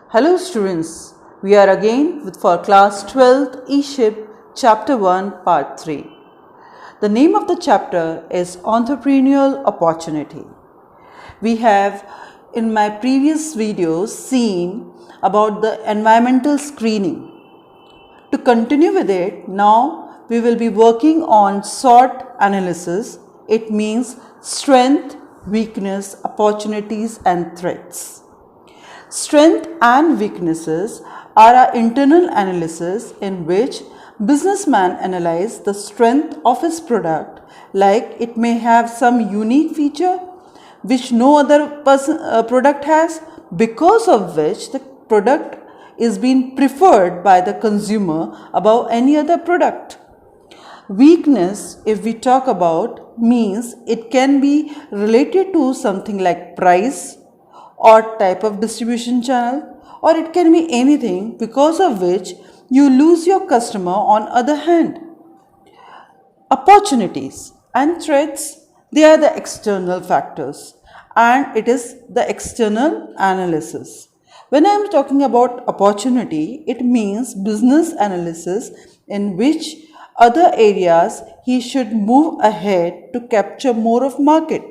Hello students, we are again for class 12th E-Ship chapter 1 part 3. The name of the chapter is Entrepreneurial Opportunity. We have in my previous videos seen about the environmental screening. To continue with it, now we will be working on SWOT analysis. It means strength, weakness, opportunities and threats. Strength and weaknesses are our internal analysis in which businessman analyze the strength of his product, like it may have some unique feature which no other product has, because of which the product is being preferred by the consumer above any other product. Weakness, if we talk about, means it can be related to something like price or type of distribution channel, or it can be anything because of which you lose your customer. On other hand, opportunities and threats, they are the external factors and it is the external analysis. When I am talking about opportunity, it means business analysis in which other areas he should move ahead to capture more of market.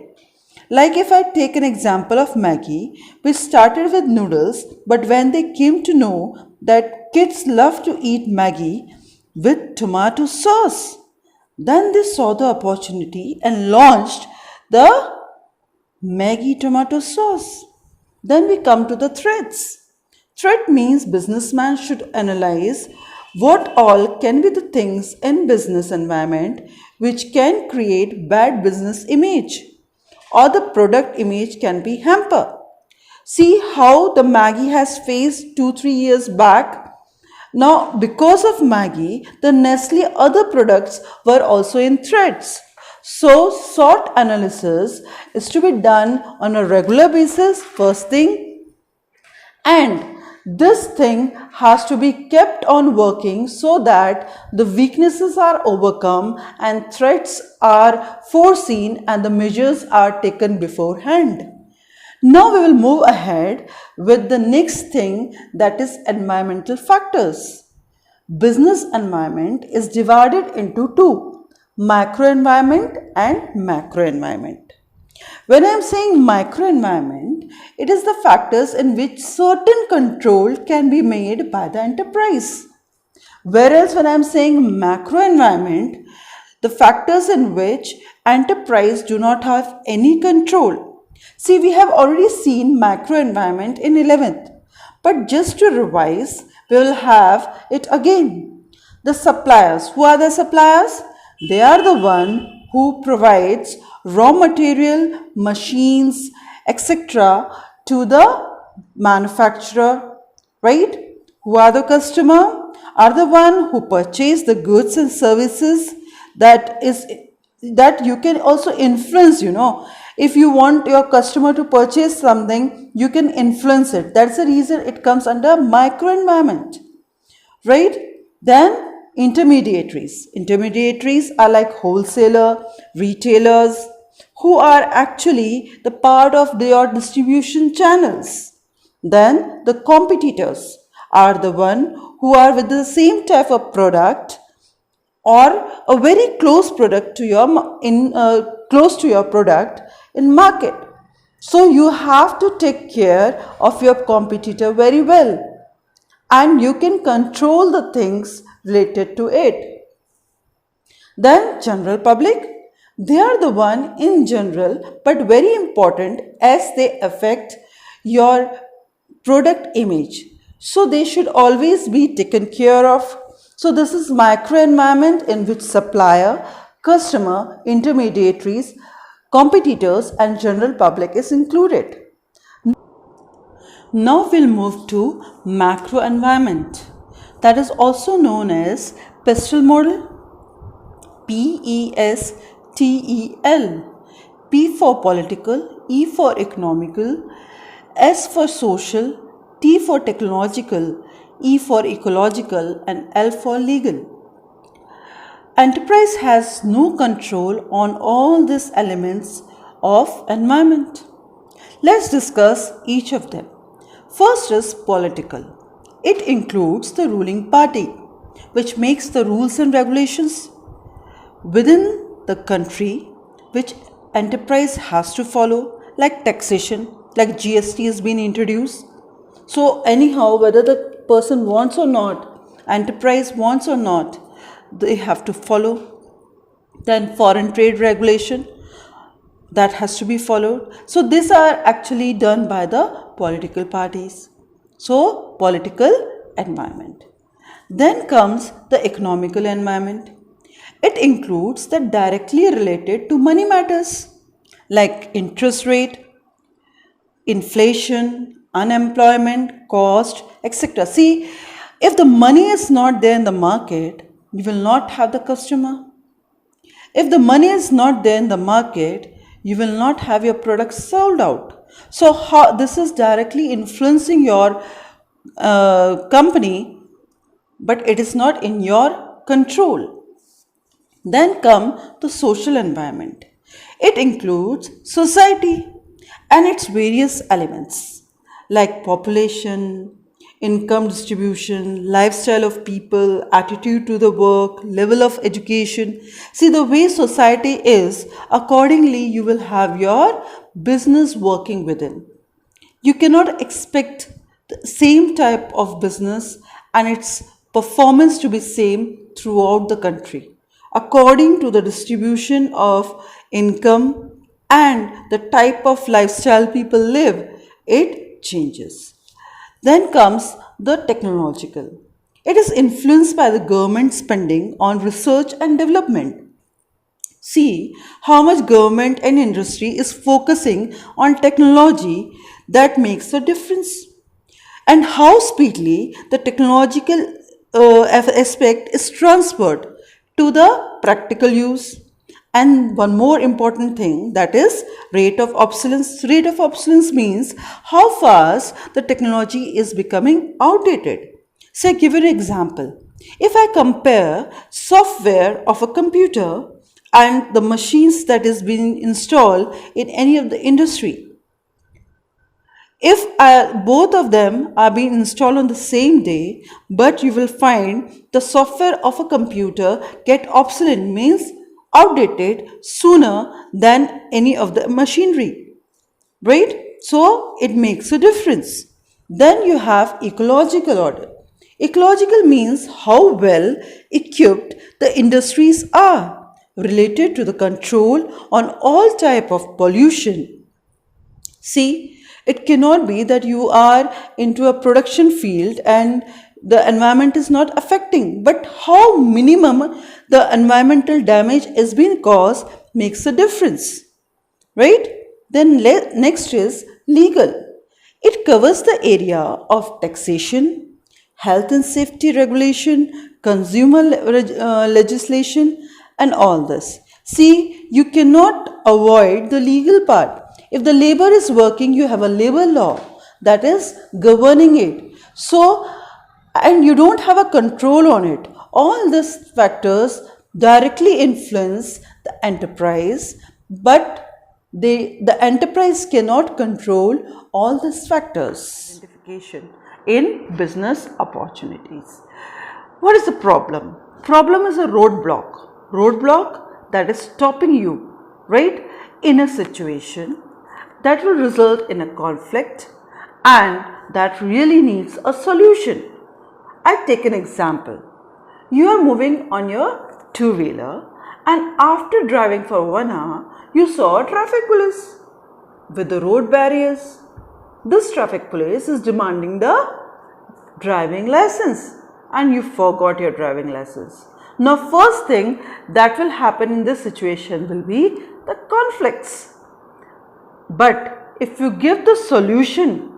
Like if I take an example of Maggi, which started with noodles, but when they came to know that kids love to eat Maggi with tomato sauce, then they saw the opportunity and launched the Maggi tomato sauce. Then we come to the threats. Threat means businessman should analyze what all can be the things in business environment which can create bad business image, or the product image can be hampered. See how the Maggi has faced 2-3 years back. Now because of Maggi, the Nestle other products were also in threats. So SWOT analysis is to be done on a regular basis, first thing, and this thing has to be kept on working so that the weaknesses are overcome and threats are foreseen and the measures are taken beforehand. Now we will move ahead with the next thing, that is environmental factors. Business environment is divided into two, micro environment and macro environment. When I am saying microenvironment, it is the factors in which certain control can be made by the enterprise. Whereas when I am saying macro environment, the factors in which enterprise do not have any control. See, we have already seen macro environment in 11th, but just to revise, we will have it again. The suppliers. Who are the suppliers? They are the one who provides raw material, machines, etc. to the manufacturer, right? Who are the customer? Are the one who purchase the goods and services that you can also influence, If you want your customer to purchase something, you can influence it. That's the reason it comes under microenvironment, right? Then intermediaries. Intermediaries are like wholesaler, retailers, who are actually the part of their distribution channels. Then the competitors are the one who are with the same type of product or a very close product to your product in market. So you have to take care of your competitor very well, and you can control the things related to it. Then general public, they are the one in general but very important as they affect your product image. So they should always be taken care of. So this is microenvironment in which supplier, customer, intermediaries, competitors and general public is included. Now we'll move to macro environment, that is also known as PESTEL model. PESTEL. P for political, E for economical, S for social, T for technological, E for ecological and L for legal. Enterprise has no control on all these elements of environment. Let's discuss each of them. First is political. It includes the ruling party, which makes the rules and regulations within the country which enterprise has to follow, like taxation, like GST has been introduced. So anyhow, whether the person wants or not, enterprise wants or not, they have to follow. Then foreign trade regulation, that has to be followed. So these are actually done by the political parties. So political environment. Then comes the economical environment. It includes the directly related to money matters like interest rate, inflation, unemployment, cost, etc. See, if the money is not there in the market, you will not have the customer. If the money is not there in the market, you will not have your products sold out. So this is directly influencing your company, but it is not in your control. Then come the social environment. It includes society and its various elements like population, income distribution, lifestyle of people, attitude to the work, level of education. See, the way society is, accordingly you will have your business working within. You cannot expect the same type of business and its performance to be same throughout the country. According to the distribution of income and the type of lifestyle people live, it changes. Then comes the technological. It is influenced by the government spending on research and development. See how much government and industry is focusing on technology that makes a difference, and how speedily the technological aspect is transferred to the practical use. And one more important thing, that is rate of obsolescence. Rate of obsolescence means how fast the technology is becoming outdated. Say, give an example. If I compare software of a computer and the machines that is being installed in any of the industry, if both of them are being installed on the same day, but you will find the software of a computer get obsolete, means outdated sooner than any of the machinery, right? So it makes a difference. Then you have ecological order. Ecological means how well equipped the industries are related to the control on all type of pollution. See, it cannot be that you are into a production field and the environment is not affecting, but how minimum the environmental damage is being caused makes a difference, right? Then next is legal. It covers the area of taxation, health and safety regulation, consumer legislation, and all this. See, you cannot avoid the legal part. If the labor is working, you have a labor law that is governing it. So, and you don't have a control on it. All these factors directly influence the enterprise, but the enterprise cannot control all these factors. Identification in business opportunities. What is the problem? Problem is a roadblock. Roadblock that is stopping you, right, in a situation that will result in a conflict and that really needs a solution. I take an example. You are moving on your two-wheeler and after driving for 1 hour, you saw a traffic police with the road barriers. This traffic police is demanding the driving license and you forgot your driving license. Now, first thing that will happen in this situation will be the conflicts. But if you give the solution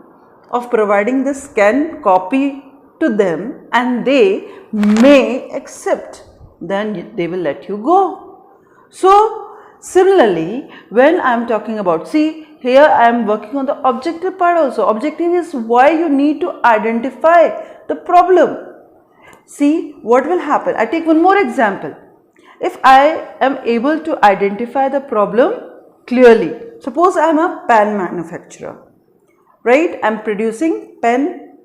of providing the scan copy to them and they may accept, then they will let you go. So similarly, when I am talking about, see here I am working on the objective part also. Objective is why you need to identify the problem. See what will happen. I take one more example. If I am able to identify the problem clearly, suppose I am a pan manufacturer, right? I'm producing pen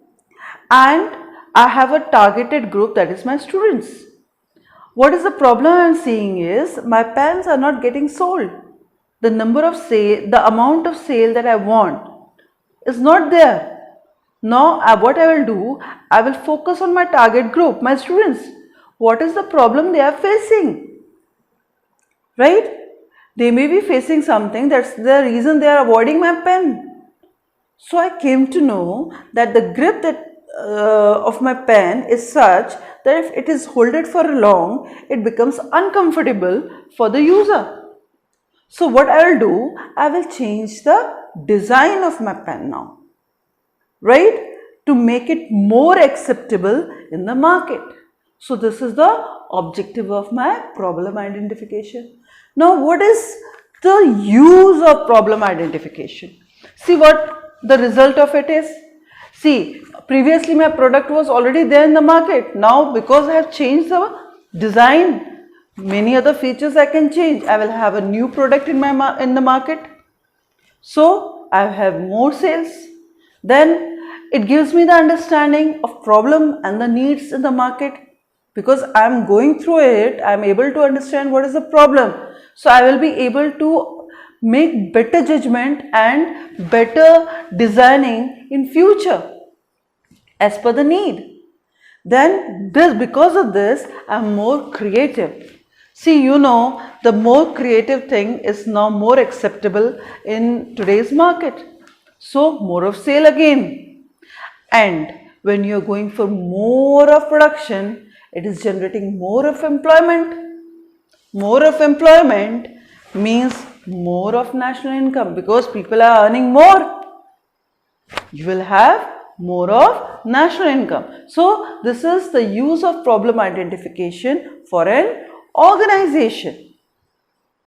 and I have a targeted group, that is my students. What is the problem I'm seeing is my pens are not getting sold. The amount of sale that I want is not there. Now what I will do, I will focus on my target group, my students. What is the problem they are facing? Right? They may be facing something, that's the reason they are avoiding my pen. So I came to know that the grip of my pen is such that if it is holded for long, it becomes uncomfortable for the user. So what I will do, I will change the design of my pen now, right? To make it more acceptable in the market. So this is the objective of my problem identification. Now what is the use of problem identification? See what the result of it is. See, previously my product was already there in the market. Now because I have changed the design, many other features I can change. I will have a new product in the market. So I have more sales. Then it gives me the understanding of problem and the needs in the market. Because I am going through it, I am able to understand what is the problem. So I will be able to make better judgment and better designing in future as per the need. Then because of this, I am more creative. See, the more creative thing is now more acceptable in today's market. So more of sale again. And when you're going for more of production, it is generating more of employment. More of employment means more of national income, because people are earning more. You will have more of national income. So this is the use of problem identification for an organization.